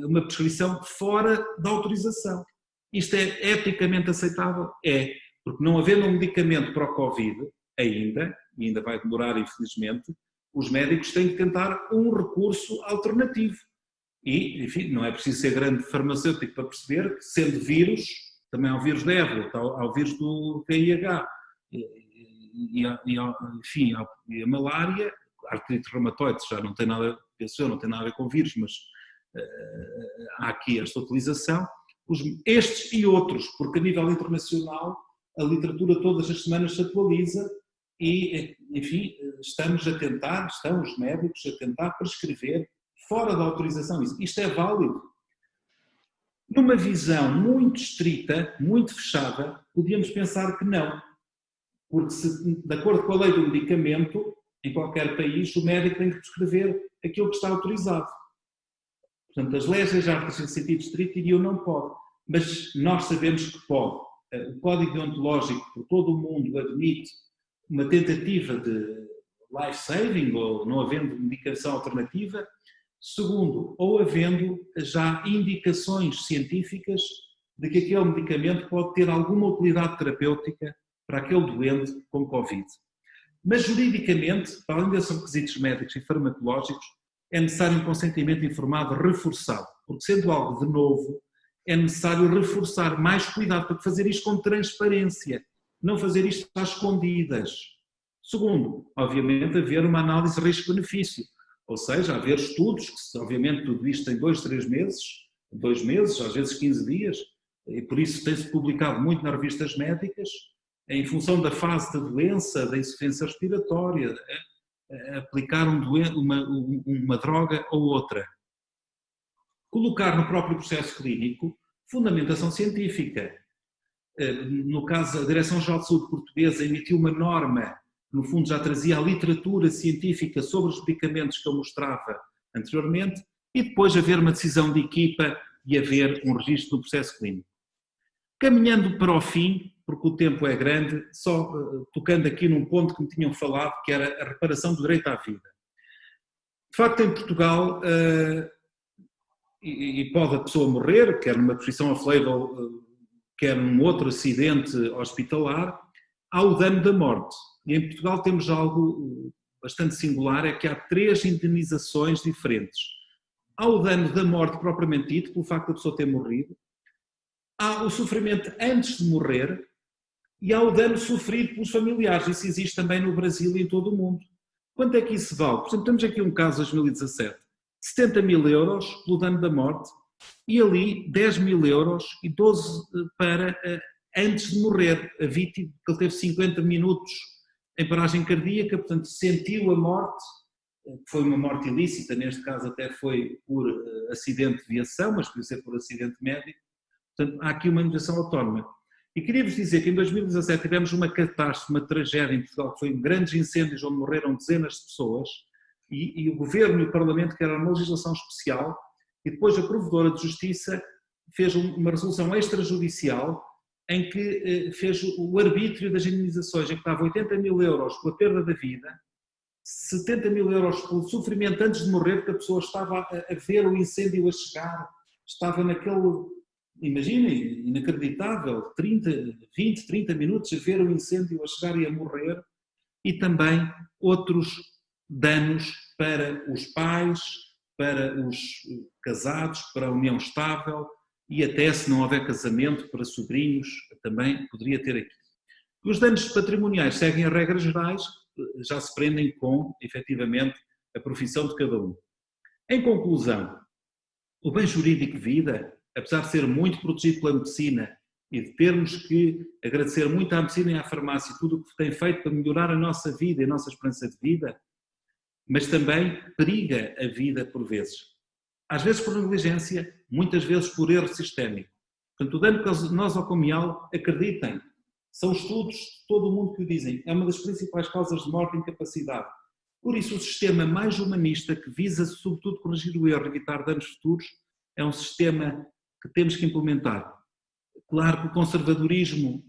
uma prescrição fora da autorização. Isto é eticamente aceitável? É, porque não havendo um medicamento para o Covid ainda, e ainda vai demorar infelizmente, os médicos têm que tentar um recurso alternativo. E, enfim, não é preciso ser grande farmacêutico para perceber que, sendo vírus, também há o vírus da ébola, há o vírus do VIH, e a malária, a artrite reumatoide já não tem nada, penso eu, não tem nada a ver com vírus, mas há aqui esta utilização, estes e outros, porque a nível internacional a literatura todas as semanas se atualiza e, enfim, estão os médicos a tentar prescrever fora da autorização. Isto é válido. Numa visão muito estrita, muito fechada, podíamos pensar que não, porque de acordo com a lei do medicamento, em qualquer país, o médico tem que prescrever aquilo que está autorizado. Portanto, as leis já em sentido estrito diriam não pode, mas nós sabemos que pode. O Código Deontológico por todo o mundo admite uma tentativa de life-saving, ou não havendo medicação alternativa. Segundo, ou havendo já indicações científicas de que aquele medicamento pode ter alguma utilidade terapêutica para aquele doente com Covid. Mas juridicamente, para além desses requisitos médicos e farmacológicos, é necessário um consentimento informado reforçado, porque sendo algo de novo, é necessário reforçar mais cuidado para fazer isto com transparência, não fazer isto às escondidas. Segundo, obviamente, haver uma análise risco-benefício, ou seja, haver estudos, que, obviamente tudo isto em 2, 3 meses, 2 meses, às vezes 15 dias, e por isso tem-se publicado muito nas revistas médicas, em função da fase da doença, da insuficiência respiratória, aplicar uma droga ou outra. Colocar no próprio processo clínico fundamentação científica. No caso, a Direção-Geral de Saúde Portuguesa emitiu uma norma, no fundo já trazia a literatura científica sobre os medicamentos que eu mostrava anteriormente, e depois haver uma decisão de equipa e haver um registro do processo clínico. Caminhando para o fim, porque o tempo é grande, só tocando aqui num ponto que me tinham falado, que era a reparação do direito à vida. De facto, em Portugal, e pode a pessoa morrer, quer numa prescrição off-label, quer num outro acidente hospitalar, há o dano da morte. E em Portugal temos algo bastante singular, é que há 3 indenizações diferentes. Há o dano da morte propriamente dito, pelo facto da pessoa ter morrido, há o sofrimento antes de morrer e há o dano sofrido pelos familiares. Isso existe também no Brasil e em todo o mundo. Quanto é que isso vale? Por exemplo, temos aqui um caso de 2017, 70 mil euros pelo dano da morte e ali 10 mil euros e 12 para antes de morrer. A vítima, que ele teve 50 minutos em paragem cardíaca, portanto sentiu a morte, foi uma morte ilícita, neste caso até foi por acidente de viação, mas podia ser por acidente médico. Portanto, há aqui uma indenização autónoma. E queria-vos dizer que em 2017 tivemos uma catástrofe, uma tragédia em Portugal, que foi grandes incêndios onde morreram dezenas de pessoas, e o Governo e o Parlamento queriam uma legislação especial, e depois a Provedora de Justiça fez uma resolução extrajudicial em que fez o arbítrio das indenizações, em que estava 80 mil euros pela perda da vida, 70 mil euros pelo sofrimento antes de morrer, porque a pessoa estava a ver o incêndio a chegar, estava naquele, imaginem, inacreditável, 20, 30 minutos a ver o incêndio a chegar e a morrer, e também outros danos para os pais, para os casados, para a união estável, e até, se não houver casamento, para sobrinhos, também poderia ter aqui. Os danos patrimoniais seguem as regras gerais, já se prendem com, efetivamente, a profissão de cada um. Em conclusão, o bem jurídico de vida, apesar de ser muito protegido pela medicina e de termos que agradecer muito à medicina e à farmácia tudo o que tem feito para melhorar a nossa vida e a nossa esperança de vida, mas também periga a vida por vezes. Às vezes por negligência, muitas vezes por erro sistémico. Portanto, o dano nosocomial, acreditem, são estudos de todo o mundo que o dizem, é uma das principais causas de morte e incapacidade. Por isso, o sistema mais humanista, que visa sobretudo corrigir o erro e evitar danos futuros, é um sistema que temos que implementar. Claro que o conservadorismo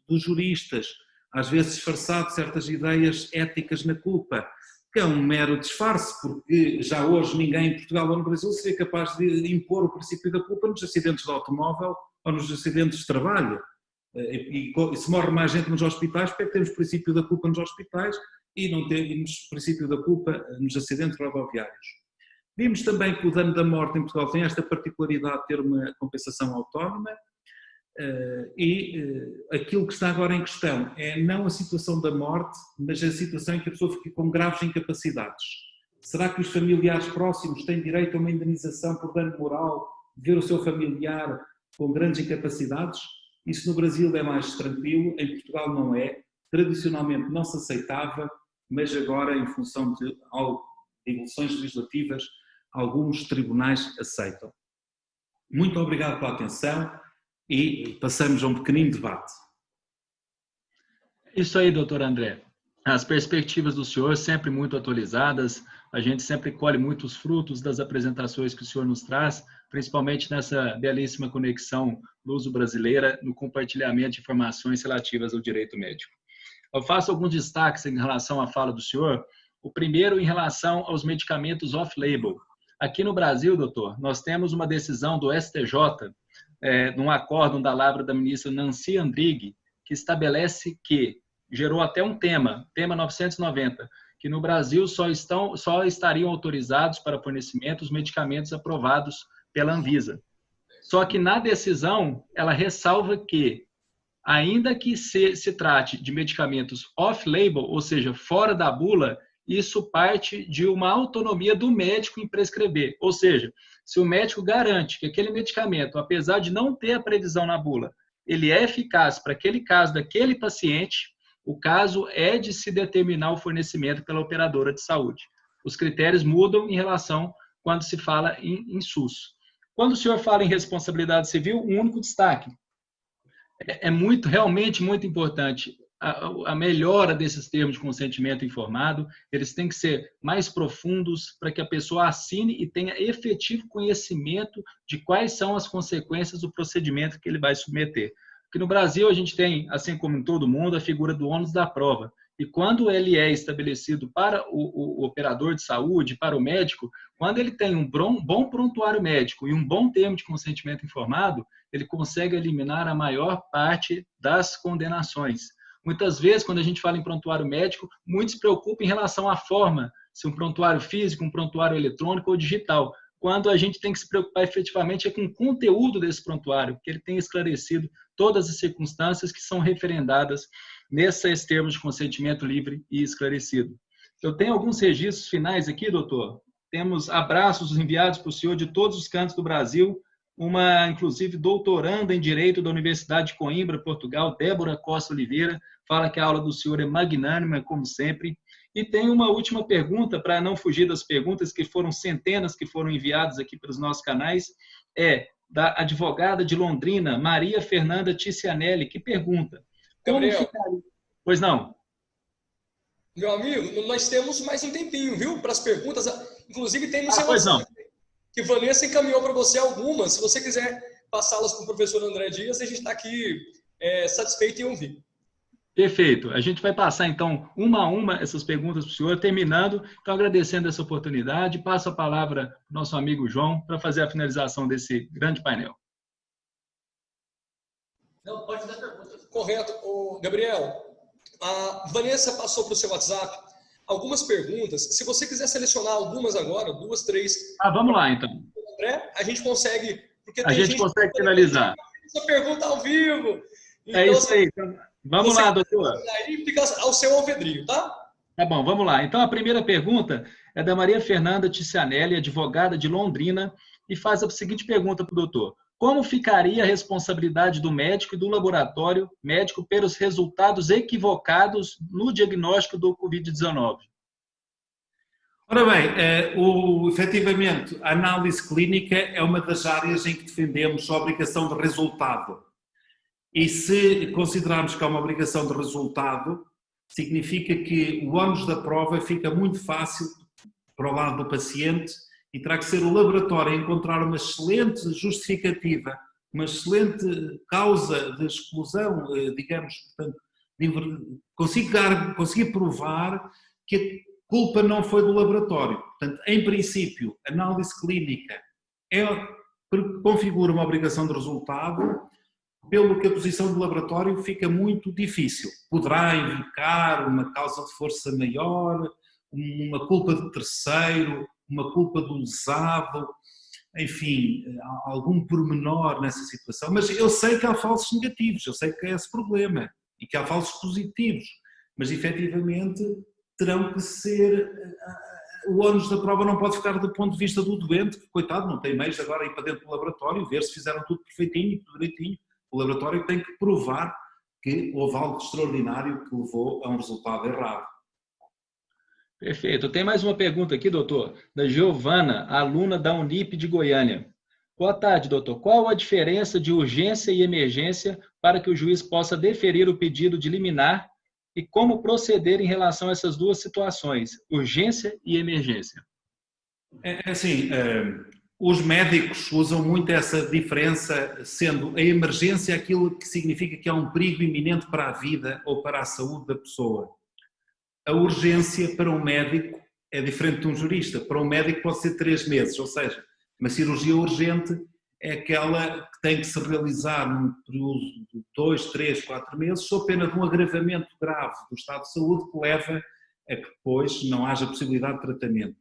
dos juristas, às vezes disfarçado certas ideias éticas na culpa, que é um mero disfarce, porque já hoje ninguém em Portugal ou no Brasil seria capaz de impor o princípio da culpa nos acidentes de automóvel ou nos acidentes de trabalho. E se morre mais gente nos hospitais, porque é que temos o princípio da culpa nos hospitais e não temos o princípio da culpa nos acidentes rodoviários. Vimos também que o dano da morte em Portugal tem esta particularidade de ter uma compensação autónoma, e aquilo que está agora em questão é não a situação da morte, mas a situação em que a pessoa fica com graves incapacidades. Será que os familiares próximos têm direito a uma indenização por dano moral de ver o seu familiar com grandes incapacidades? Isso no Brasil é mais tranquilo, em Portugal não é. Tradicionalmente não se aceitava, mas agora, em função de evoluções legislativas, alguns tribunais aceitam. Muito obrigado pela atenção e passamos a um pequenino debate. Isso aí, doutor André. As perspectivas do senhor sempre muito atualizadas, a gente sempre colhe muitos frutos das apresentações que o senhor nos traz, principalmente nessa belíssima conexão luso-brasileira no compartilhamento de informações relativas ao direito médico. Eu faço alguns destaques em relação à fala do senhor. O primeiro, em relação aos medicamentos off-label. Aqui no Brasil, doutor, nós temos uma decisão do STJ, num acórdão da lavra da ministra Nancy Andrighi, que estabelece que, gerou até um tema 990, que no Brasil só estariam autorizados para fornecimento os medicamentos aprovados pela Anvisa. Só que na decisão, ela ressalva que ainda que se trate de medicamentos off-label, ou seja, fora da bula, isso parte de uma autonomia do médico em prescrever. Ou seja, se o médico garante que aquele medicamento, apesar de não ter a previsão na bula, ele é eficaz para aquele caso daquele paciente, o caso é de se determinar o fornecimento pela operadora de saúde. Os critérios mudam em relação quando se fala em SUS. Quando o senhor fala em responsabilidade civil, um único destaque. É realmente muito importante a melhora desses termos de consentimento informado. Eles têm que ser mais profundos para que a pessoa assine e tenha efetivo conhecimento de quais são as consequências do procedimento que ele vai submeter. Porque no Brasil a gente tem, assim como em todo mundo, a figura do ônus da prova. E quando ele é estabelecido para o operador de saúde, para o médico, quando ele tem um bom prontuário médico e um bom termo de consentimento informado, ele consegue eliminar a maior parte das condenações. Muitas vezes, quando a gente fala em prontuário médico, muitos se preocupam em relação à forma, se um prontuário físico, um prontuário eletrônico ou digital, quando a gente tem que se preocupar efetivamente é com o conteúdo desse prontuário, que ele tenha esclarecido todas as circunstâncias que são referendadas nesses termos de consentimento livre e esclarecido. Eu tenho alguns registros finais aqui, doutor. Temos abraços enviados para o senhor de todos os cantos do Brasil, uma, inclusive, doutoranda em Direito da Universidade de Coimbra, Portugal, Débora Costa Oliveira, fala que a aula do senhor é magnânima, como sempre. E tem uma última pergunta, para não fugir das perguntas, que foram centenas que foram enviadas aqui pelos nossos canais, da advogada de Londrina, Maria Fernanda Ticianelli, que pergunta... Gabriel, pois não? Meu amigo, nós temos mais um tempinho, viu? Para as perguntas. Inclusive tem no seu pois WhatsApp, não. que Vanessa encaminhou para você algumas. Se você quiser passá-las para o professor André Dias, a gente está aqui satisfeito em ouvir. Perfeito. A gente vai passar, então, uma a uma essas perguntas para o senhor, terminando. Então, agradecendo essa oportunidade, passo a palavra para o nosso amigo João para fazer a finalização desse grande painel. Não, pode dar pergunta. Correto. Gabriel, a Vanessa passou para o seu WhatsApp algumas perguntas. Se você quiser selecionar algumas agora, 2, 3... vamos lá, então. André, a gente consegue... Porque a gente consegue finalizar. Essa pergunta ao vivo. Então, é isso aí. Vamos lá, doutor. Aí fica ao seu alvedrio, tá? Tá bom, vamos lá. Então, a primeira pergunta é da Maria Fernanda Ticianelli, advogada de Londrina, e faz a seguinte pergunta para o doutor. Como ficaria a responsabilidade do médico e do laboratório médico pelos resultados equivocados no diagnóstico do Covid-19? Ora bem, efetivamente, a análise clínica é uma das áreas em que defendemos a obrigação de resultado. E se considerarmos que há uma obrigação de resultado, significa que o ónus da prova fica muito fácil para o lado do paciente e terá que ser o laboratório a encontrar uma excelente justificativa, uma excelente causa de exclusão, digamos, portanto, conseguir provar que a culpa não foi do laboratório. Portanto, em princípio, a análise clínica configura uma obrigação de resultado, pelo que a posição do laboratório fica muito difícil. Poderá invocar uma causa de força maior, uma culpa de terceiro, uma culpa do lesado, enfim, algum pormenor nessa situação. Mas eu sei que há falsos negativos, eu sei que é esse problema, e que há falsos positivos, mas efetivamente terão que ser... O ónus da prova não pode ficar do ponto de vista do doente, que coitado, não tem meios agora ir para dentro do laboratório, ver se fizeram tudo perfeitinho e tudo direitinho. O laboratório tem que provar que houve algo extraordinário que levou a um resultado errado. Perfeito. Tem mais uma pergunta aqui, doutor, da Giovana, aluna da Unip de Goiânia. Boa tarde, doutor. Qual a diferença de urgência e emergência para que o juiz possa deferir o pedido de liminar e como proceder em relação a essas duas situações, urgência e emergência? Os médicos usam muito essa diferença, sendo a emergência aquilo que significa que há um perigo iminente para a vida ou para a saúde da pessoa. A urgência para um médico é diferente de um jurista. Para um médico pode ser 3 meses, ou seja, uma cirurgia urgente é aquela que tem que se realizar num período de 2, 3, 4 meses, sob pena de um agravamento grave do estado de saúde que leva a que depois não haja possibilidade de tratamento.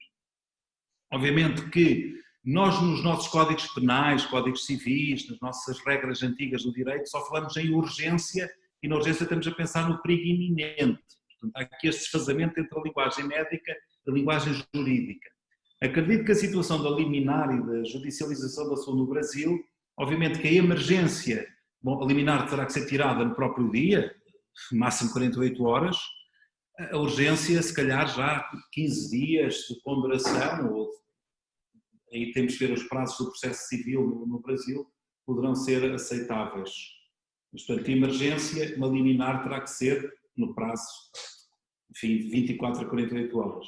Obviamente que Nós, nos nossos códigos penais, códigos civis, nas nossas regras antigas do direito, só falamos em urgência e na urgência estamos a pensar no perigo iminente. Portanto, há aqui este desfazamento entre a linguagem médica e a linguagem jurídica. Acredito que a situação da liminar e da judicialização da saúde no Brasil, obviamente que a emergência, a liminar terá que ser tirada no próprio dia, máximo 48 horas, a urgência se calhar já 15 dias de ponderação, ou aí temos que ver os prazos do processo civil no Brasil, poderão ser aceitáveis. Mas, portanto, a emergência, uma liminar terá que ser no prazo, enfim, de 24 a 48 horas.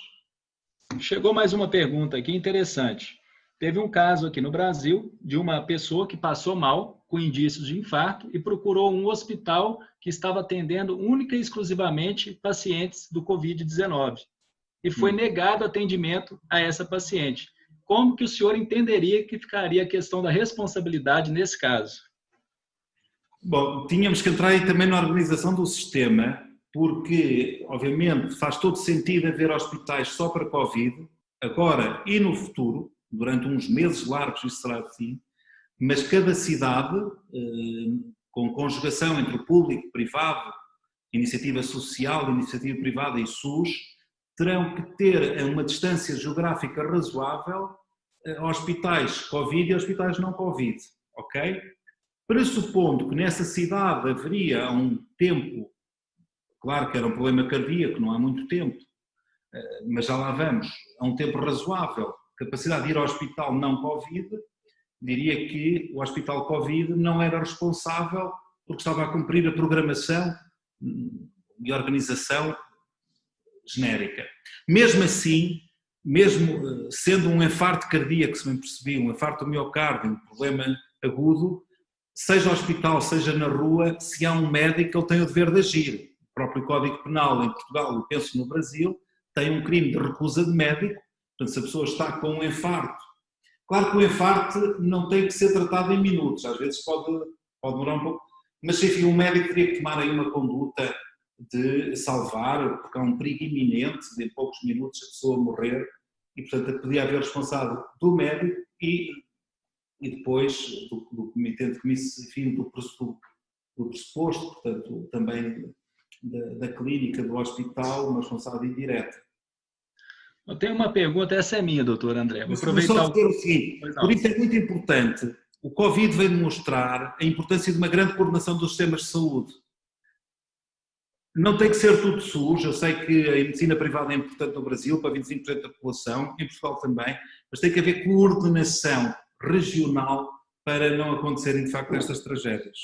Chegou mais uma pergunta aqui interessante. Teve um caso aqui no Brasil de uma pessoa que passou mal com indícios de infarto e procurou um hospital que estava atendendo única e exclusivamente pacientes do Covid-19 e foi negado atendimento a essa paciente. Como que o senhor entenderia que ficaria a questão da responsabilidade nesse caso? Bom, tínhamos que entrar aí também na organização do sistema, porque, obviamente, faz todo sentido haver hospitais só para Covid, agora e no futuro, durante uns meses largos isso será assim, mas cada cidade, com conjugação entre o público, privado, iniciativa social, iniciativa privada e SUS, terão que ter a uma distância geográfica razoável hospitais Covid e hospitais não Covid, ok? Pressupondo que nessa cidade haveria há um tempo, claro que era um problema cardíaco, não há muito tempo, mas já lá vamos, há um tempo razoável, capacidade de ir ao hospital não Covid, diria que o hospital Covid não era responsável porque estava a cumprir a programação e organização genérica. Mesmo assim, mesmo sendo um infarto cardíaco, se bem percebi, um infarto do miocárdio, um problema agudo, seja hospital, seja na rua, se há um médico, ele tem o dever de agir. O próprio Código Penal em Portugal, eu penso no Brasil, tem um crime de recusa de médico, portanto, se a pessoa está com um infarto, claro que o infarto não tem que ser tratado em minutos, às vezes pode demorar um pouco, mas enfim, um médico teria que tomar aí uma conduta de salvar, porque há um perigo iminente de em poucos minutos a pessoa morrer, e portanto podia haver responsável do médico e depois do comitê de comissão, enfim, do pressuposto, portanto também da clínica, do hospital, uma responsabilidade indireta. Eu tenho uma pergunta, essa é minha, doutor André. Vou aproveitar só dizer o seguinte, por isso é muito importante, o Covid veio demonstrar a importância de uma grande coordenação dos sistemas de saúde. Não tem que ser tudo SUS, eu sei que a medicina privada é importante no Brasil, para 25% da população, em Portugal também, mas tem que haver coordenação regional para não acontecerem de facto estas tragédias.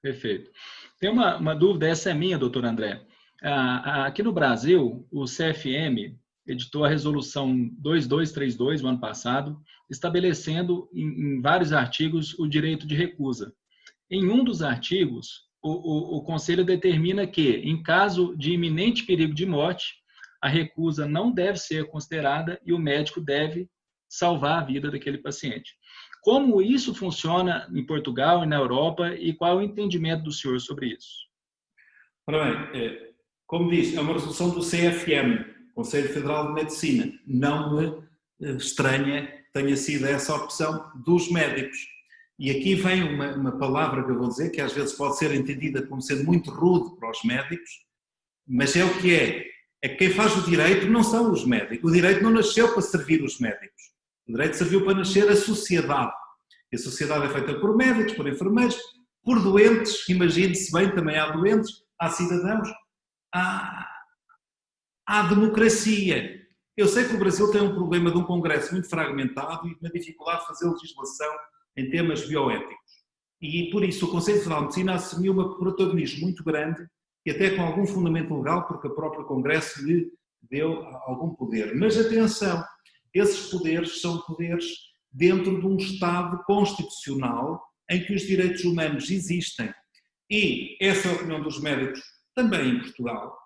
Perfeito. Tem uma dúvida, essa é minha, doutor André. Aqui no Brasil, o CFM editou a resolução 2232 no ano passado, estabelecendo em vários artigos o direito de recusa. Em um dos artigos, o Conselho determina que, em caso de iminente perigo de morte, a recusa não deve ser considerada e o médico deve salvar a vida daquele paciente. Como isso funciona em Portugal e na Europa e qual é o entendimento do senhor sobre isso? Ora bem, como disse, é uma resolução do CFM, Conselho Federal de Medicina. Não me estranha que tenha sido essa a opção dos médicos. E aqui vem uma palavra que eu vou dizer, que às vezes pode ser entendida como sendo muito rude para os médicos, mas é o que é. É que quem faz o direito não são os médicos. O direito não nasceu para servir os médicos. O direito serviu para nascer a sociedade. E a sociedade é feita por médicos, por enfermeiros, por doentes, imagine-se bem, também há doentes, há cidadãos, há democracia. Eu sei que o Brasil tem um problema de um congresso muito fragmentado e uma dificuldade de fazer legislação em temas bioéticos. E por isso o Conselho Federal de Medicina assumiu um protagonismo muito grande e até com algum fundamento legal, porque o próprio Congresso lhe deu algum poder. Mas atenção, esses poderes são poderes dentro de um Estado constitucional em que os direitos humanos existem. E essa é a opinião dos médicos também em Portugal,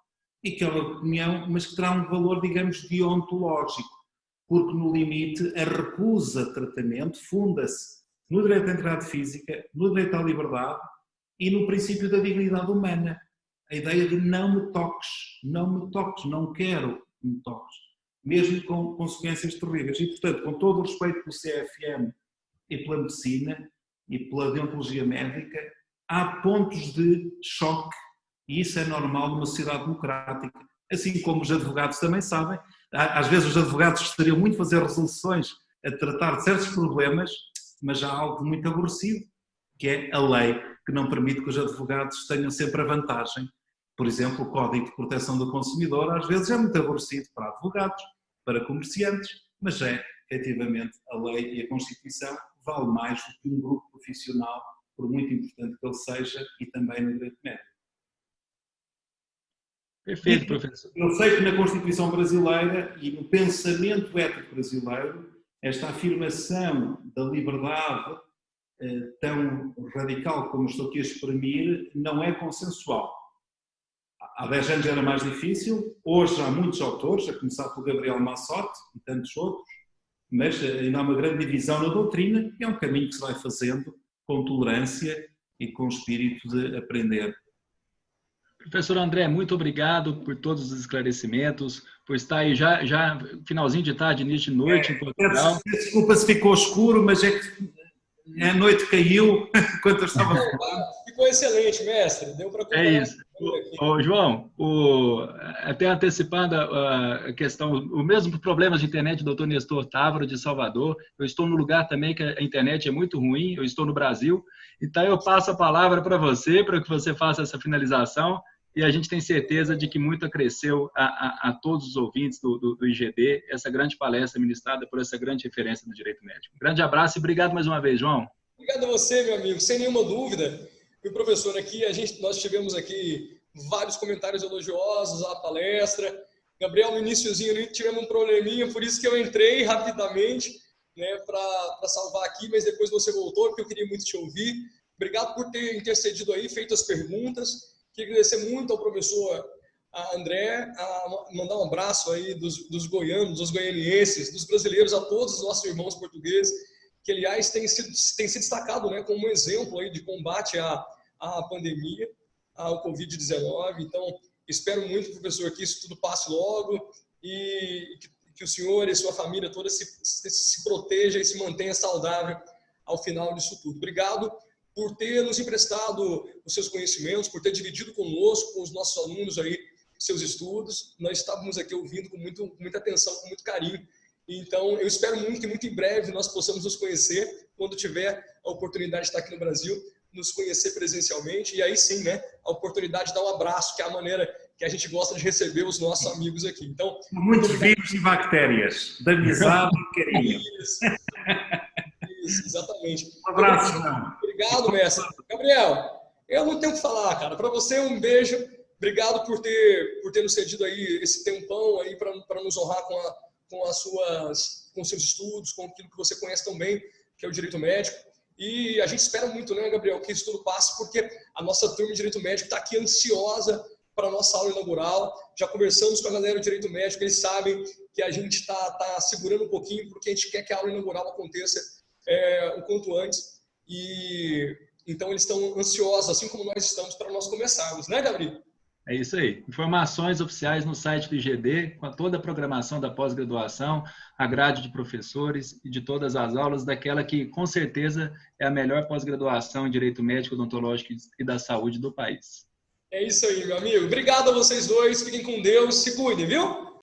e que é uma opinião, mas que terá um valor, digamos, deontológico, porque no limite a recusa de tratamento funda-se no direito à integridade física, no direito à liberdade e no princípio da dignidade humana. A ideia de não me toques, não quero que me toques. mesmo com consequências terríveis. E, portanto, com todo o respeito pelo CFM e pela medicina e pela deontologia médica, há pontos de choque, e isso é normal numa sociedade democrática. Assim como os advogados também sabem, às vezes os advogados gostariam muito de fazer resoluções a tratar de certos problemas, mas há algo muito aborrecido, que é a lei, que não permite que os advogados tenham sempre a vantagem. Por exemplo, o Código de Proteção do Consumidor às vezes é muito aborrecido para advogados, para comerciantes, mas efetivamente, a lei e a Constituição vale mais do que um grupo profissional, por muito importante que ele seja, e também no direito médico. Perfeito, professor. Eu sei que na Constituição brasileira e no pensamento ético brasileiro, esta afirmação da liberdade tão radical como estou aqui a exprimir não é consensual. Há 10 anos era mais difícil, hoje há muitos autores, a começar pelo Gabriel Massotti e tantos outros, mas ainda há uma grande divisão na doutrina e é um caminho que se vai fazendo com tolerância e com espírito de aprender. Professor André, muito obrigado por todos os esclarecimentos, por estar aí já finalzinho de tarde, início de noite em Portugal. Desculpa se ficou escuro, mas é que a noite caiu enquanto eu estava falando. Ficou excelente, mestre. Deu para acompanhar. É isso. João, até antecipando a questão, o mesmo problema de internet do Dr. Nestor Távora, de Salvador. Eu estou no lugar também que a internet é muito ruim, eu estou no Brasil. Então, eu passo a palavra para você, para que você faça essa finalização. E a gente tem certeza de que muito acresceu a todos os ouvintes do IGD, essa grande palestra ministrada por essa grande referência do direito médico. Um grande abraço e obrigado mais uma vez, João. Obrigado a você, meu amigo. Sem nenhuma dúvida, e o professor aqui, nós tivemos aqui vários comentários elogiosos à palestra. Gabriel, no iniciozinho, tivemos um probleminha, por isso que eu entrei rapidamente, né, para salvar aqui, mas depois você voltou, porque eu queria muito te ouvir. Obrigado por ter intercedido aí, feito as perguntas. Queria agradecer muito ao professor André, mandar um abraço aí dos goianos, dos goianienses, dos brasileiros, a todos os nossos irmãos portugueses, que, aliás, tem se destacado, né, como um exemplo aí de combate à pandemia, ao Covid-19. Então, espero muito, professor, que isso tudo passe logo e que o senhor e sua família toda se proteja e se mantenha saudável ao final disso tudo. Obrigado por ter nos emprestado os seus conhecimentos, por ter dividido conosco, com os nossos alunos aí, seus estudos. Nós estávamos aqui ouvindo com muita atenção, com muito carinho. Então, eu espero muito que muito em breve nós possamos nos conhecer, quando tiver a oportunidade de estar aqui no Brasil, nos conhecer presencialmente, e aí sim, né, a oportunidade de dar um abraço, que é a maneira que a gente gosta de receber os nossos amigos aqui. Então, muitos vírus e bactérias, da amizade e carinho. Isso, exatamente. Um abraço. Obrigado, mestre. Gabriel, eu não tenho o que falar, cara. Para você, um beijo. Obrigado por ter nos cedido aí esse tempão aí para nos honrar com os seus estudos, com aquilo que você conhece tão bem, que é o direito médico. E a gente espera muito, né, Gabriel, que isso tudo passe, porque a nossa turma de direito médico está aqui ansiosa para a nossa aula inaugural. Já conversamos com a galera do direito médico, eles sabem que a gente está segurando um pouquinho, porque a gente quer que a aula inaugural aconteça o quanto antes. E então eles estão ansiosos, assim como nós estamos, para nós começarmos, né, Gabriel? É isso aí. Informações oficiais no site do IGD, com toda a programação da pós-graduação, a grade de professores e de todas as aulas, daquela que, com certeza, é a melhor pós-graduação em Direito Médico, Odontológico e da Saúde do país. É isso aí, meu amigo. Obrigado a vocês dois. Fiquem com Deus. Se cuidem, viu?